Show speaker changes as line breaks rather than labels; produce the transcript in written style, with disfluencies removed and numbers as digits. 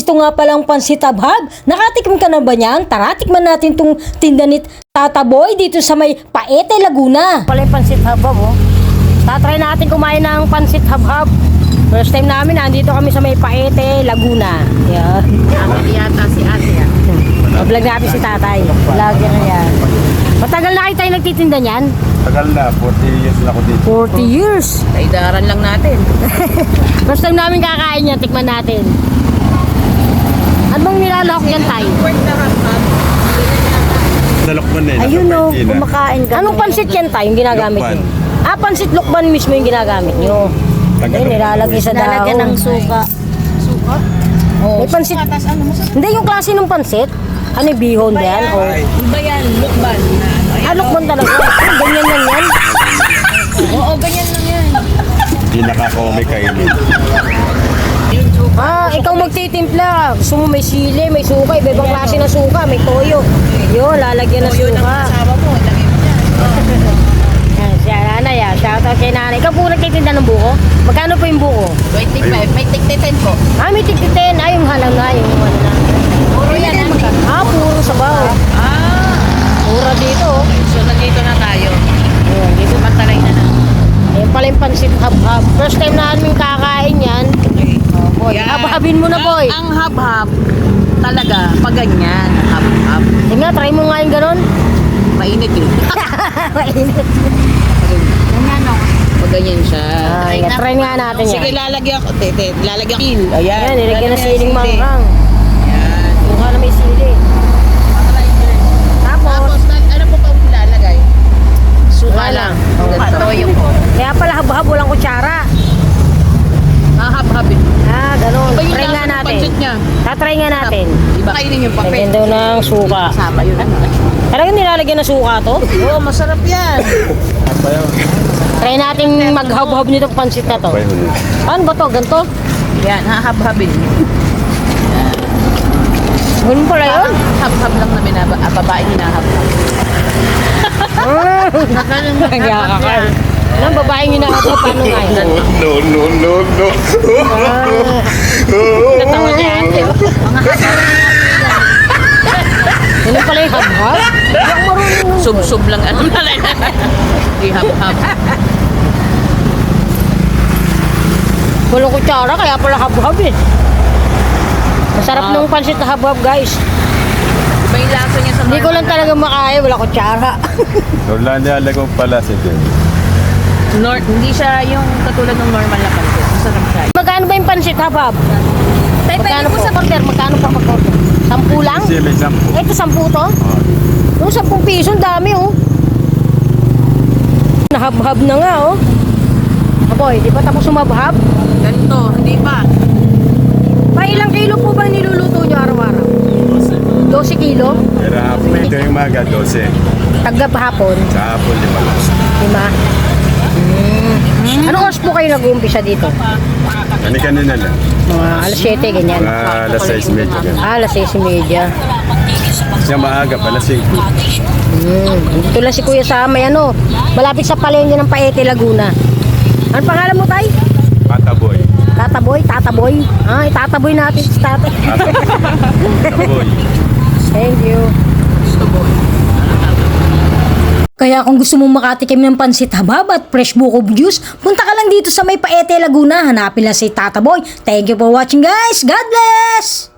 ito nga palang pansit habhab. Nakatikim ka na ba niyan? Tara, tikman natin tong tinda ni Tata Boy dito sa may Paete, Laguna. Pala yung pansit habhab, oh. Tatry natin kumain ng pansit habhab. First time namin, nandito kami sa may Paete, Laguna. Yan.
Ako yata si ate yan.
Vlog natin si tatay. Vlog yan yan. Matagal na kayo tayo nagtitinda niyan?
Tagal na, 40 years na ako dito.
40 years.
Kaidaran lang natin.
First time namin kakain yan, tikman natin. Ano bang nilalahok yan tayo?
Nalokban eh.
Ayun o,
Kumakain ka.
anong pansit yan tayo yung ginagamit
Lukban.
nyo? Pansit lukban mismo yung ginagamit nyo. Ayun, nilalagay sa dahon.
Lalagyan ng suka. Suka? Oh,
May pansit.
Suka, tas ano masarap.
Hindi, yung klase ng pansit. Ano yung bihon ba yan? O,
Iba yan, lukban.
lukban talaga. Ganyan lang yan.
Oo, ganyan lang yan.
Hindi nakakome kainin.
Yung suka.
Ikaw magtitimpla. Gusto mo may sili, may suka, iba-ibang klase ng suka, may toyo. Yun, lalagyan ng
Yun ang
suka.
kasama mo. Lagay mo dyan.
Yan, siya nanay, shoutout kay nanay. Ikaw po nagtitinda ng buko? Magkano po yung buko?
25. May tigtiten po.
May tigtiten. Yung halang nga, yung ano na.
Puro yan ang
Puro sabaw. Pura dito.
So, nandito na tayo.
Ayan, dito.
Patalay na na.
Ayan pala yung pansit habhab. First time namin kakain yan. Boy,
Yan.
habhabin mo na, boy.
Ang hab-hab talaga, pag ganyan, hab-hab.
Tingnan, try mo nga yung ganon.
Mainit eh.
Mainit.
Ganyan o. Pag ganyan siya.
Try nga natin yan.
Sige, lalagyan ko. Lalagyan ko. Ayan.
Ayan, nilagyan na siling
sili.
manghang.
Yan.
Mukha na may sili.
Tapos, ano po pa lalagay? Suka
Wala
lang.
lang.
Ganito. Toyo po.
Kaya pala habhab, walang kutsara.
Hab-habin.
Ganon.
Iba yung
Try nga
lasa ng
natin.
pancit niya.
Tatry nga natin.
Iba. Kainin yung papel.
Lagyan daw ng suka.
Sama yun.
Talagang nilalagyan ng suka to?
Oo, masarap yan.
Apa yun?
Try natin maghab-hab nitong pansit na to.
Apa yun?
Ano ba to? Ganto?
Yan, hahab-habin.
Ganun pala yun?
Hab-hab lang na babae hinahab-hab.
Nagkakakal. Anong babaeng hinahab-hab? Paano nga yun?
No.
Natawa niya ate. Ganun pala yung hab-hab? Hindi ako marunong nun.
Sub-sub lang ano na lang. Ihab-hab.
Walang kutsara, kaya pala hab-hab eh. Masarap nung pansit na hab-hab, guys.
Iba yung lasa niya sa
Hindi ko lang talaga makaya, wala kutsara.
Wala nilalagay pala si Jen.
Hindi siya yung katulad ng normal na pancit. Masarap siya.
Magkano ba yung pansit hab-hab?
Tay,
Magkano
pwede
po
po
sa order? Magkano pa mag-order? 10 lang?
Kasi may 10.
Ito 10 to? Yung 10 piso, ang dami oh. Nahab-hab na nga oh. Aboy, di pa tapos sumabhab?
Ganito, hindi pa.
Pa ilang kilo po ba niluluto nyo araw-araw? 12 kilo?
Pero hapon ito yung maga, 12.
Taggap hapon?
Sa hapon, 5.
5. Anong oras po kayo nag-uumpisa dito?
Kanina lang.
Mga alas 7, ganyan.
Mga alas 6:30 ganun.
Alas 6:30.
Siya maaga pala 5.
Dito lang si Kuya sa may malapit sa palengke ng Paete, Laguna. Ano pangalan mo, tay?
Pataboy.
Tataboy? Tataboy? Itataboy natin si tatay.
Pataboy.
Thank you. Kaya kung gusto mong makatikim ng pansit habhab at fresh buko juice, punta ka lang dito sa may Paete, Laguna. Hanapin lang si Tata Boy. Thank you for watching, guys. God bless!